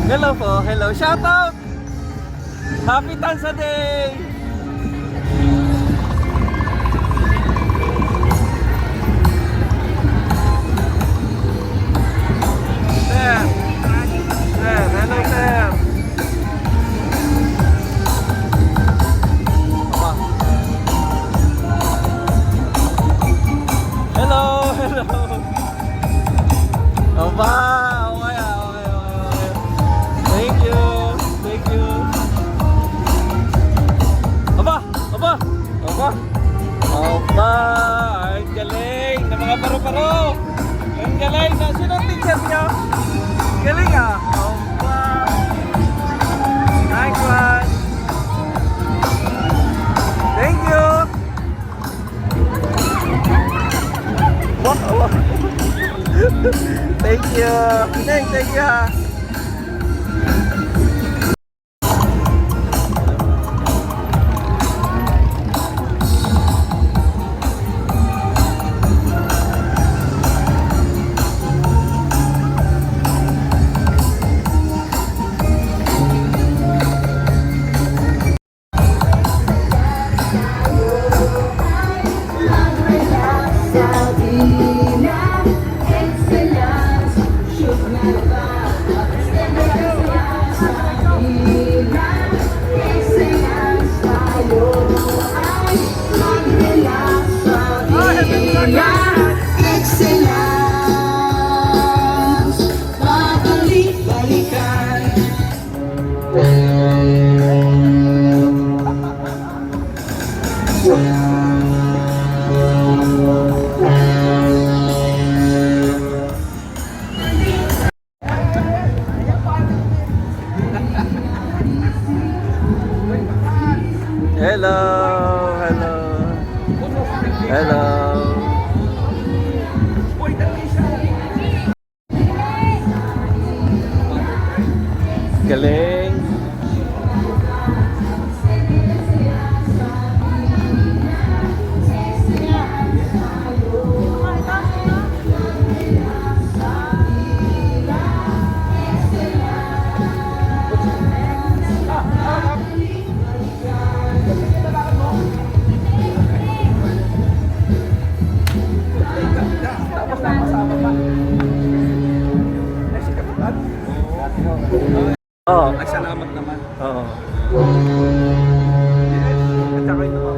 Hello po, hello. Shout out! Happy Tansa Day! Sir! Sir, hello sir! Aba. Hello, hello! Aba! Thank you! Thank you! Aba! Aba! Aba! Aba! Ang galing ng mga paro-paro! Ang galing na! Sino ang teacher niyo? Galing ah! Aba! Nice one! Thank you! Wow! Thank you! Thank you ha! Hello, hello, hello. Galing. Oo. Ay, salamat naman. Oo. At saka yung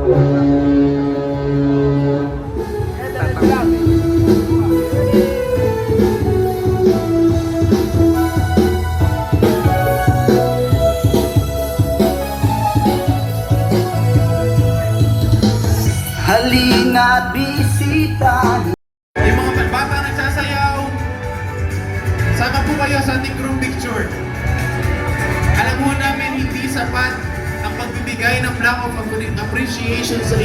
Halina't bisita. Yung mga bata nagsasayaw, sama po kayo sa ating group picture. Alam mo namin hindi sapat ang pagbibigay ng flag of appreciation sa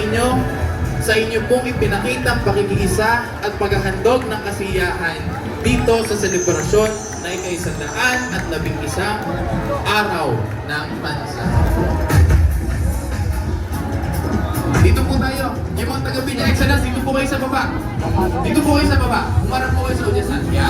inyo pong ipinakitang pakikiisa at paghahandog ng kasiyahan dito sa selebrasyon na ika-111 araw ng bansa. Dito po tayo, yung mga taga-Pinya Excellence, dito po kayo sa baba. Dito po kayo sa baba, umarap po kayo sa udyasan. Yan.